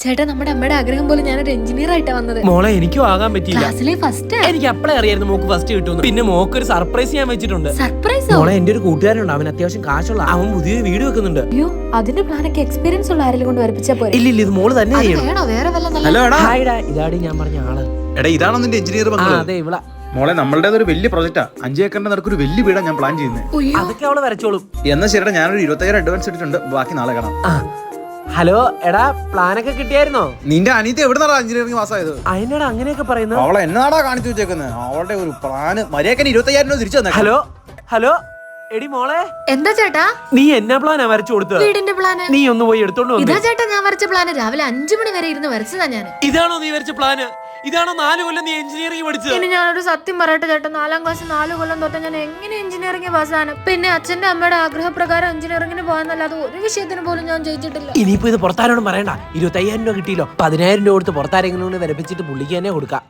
ചേട്ടാ നമ്മുടെ അമ്മയുടെ ആഗ്രഹം പോലെ ഞാനൊരു എഞ്ചിനീയർ ആയിട്ടാ വന്നത്. മോളെ എനിക്കും ആകാൻ പറ്റില്ല. ക്ലാസ്സിലെ ഫസ്റ്റ്. എനിക്ക് അപ്പളേ അറിയായിരുന്നു മോക്ക് ഫസ്റ്റ് കിട്ടുന്നു. പിന്നെ മോക്ക് ഒരു സർപ്രൈസ് ഞാൻ വെച്ചിട്ടുണ്ട്. സർപ്രൈസ്? മോളെ എന്റെ ഒരു കൂട്ടുകാരനുണ്ട്, അവൻ അത്യാവശ്യം കാശുള്ള, അവൻ പുതിയ വീട് വെക്കുന്നുണ്ട്. അയ്യോ, അതിന്റെ പ്ലാനൊക്കെ എക്സ്പീരിയൻസ് ഉള്ള ആരെങ്കിലും കൊണ്ട് വരപ്പിച്ചാ പോരെ? ഇല്ല ഇത് മോള് തന്നെ ചെയ്യണം. വേണോ വേറെ വല്ല നല്ല? ഹലോ എടാ, ഹായ്ഡാ, ഇതാടി ഞാൻ പറഞ്ഞ ആള്. എടാ ഇതാണോ നിന്റെ എഞ്ചിനീയർ ആ അതെ ഇവള. മോളെ നമ്മളുടേത് ഒരു വലിയ പ്രൊജക്റ്റാ. 5 ഏക്കറിന്റെ നടക്കൊരു വലിയ വീടാ ഞാൻ പ്ലാൻ ചെയ്യുന്നത്. അതൊക്കെ അവള് വരച്ചോളും. എന്നാ ശരിടാ, ഞാനൊരു 25,000 അഡ്വാൻസ് ഇട്ടിട്ടുണ്ട്, ബാക്കി നാളെ കാണാം. ഹലോ എടാ, പ്ലാനൊക്കെ കിട്ടിയായിരുന്നോ? നിന്റെ അനിയത്തി എവിടുന്നാടാ എഞ്ചിനീയറിംഗ് പാസ്സായത്? അതിനടാ അങ്ങനെയൊക്കെ പറയുന്നത്. അവളെ എന്നാടാ കാണിച്ചു വെച്ചേക്കുന്നത്? അവളുടെ ഒരു പ്ലാന് മര്യാദക്ക് 25,000 രൂപ തിരിച്ചു തന്നെ. ഹലോ ഹലോ എടി മോളെ, എന്താ ചേട്ടാ? നീ എന്നാ പ്ലാനാ വരച്ചു കൊടുത്തത്? വീടിന്റെ പ്ലാന്. നീ ഒന്ന് പോയി എടുത്തോണ്ട് വന്നേ. ഇതാ ചേട്ടാ ഞാൻ വരച്ച പ്ലാന്. രാവിലെ 5 മണി വരെ ഇരുന്ന് വരച്ചതാ ഞാൻ. ഇതാണോ നീ വരച്ച പ്ലാന്? ഇതാണോ 4 കൊല്ലം നീ എഞ്ചിനീയറിംഗ് പഠിച്ചത്? ഇനി ഞാനൊരു സത്യം പറയട്ടെ ചേട്ടാ, 4ാം ക്ലാസ് 4 കൊല്ലം തൊട്ട് ഞാൻ എങ്ങനെ എഞ്ചിനീയറിംഗ് പാസ്സാണ്. പിന്നെ അച്ഛന്റെ അമ്മയുടെ ആഗ്രഹപ്രകാരം എഞ്ചിനീയറിംഗിന് പോകാന്നല്ലാതെ ഒരു വിഷയത്തിന് പോലും ഞാൻ ജയിച്ചിട്ടില്ല. ഇനിയിപ്പോ ഇത് പുറത്താരോടും പറയണ്ട. 25,000 രൂപ കിട്ടിയല്ലോ, 10,000 രൂപ കൊടുത്ത് പുറത്താരെങ്കിലും വരപ്പിച്ചിട്ട് പുള്ളിക്ക് തന്നെ കൊടുക്കാം.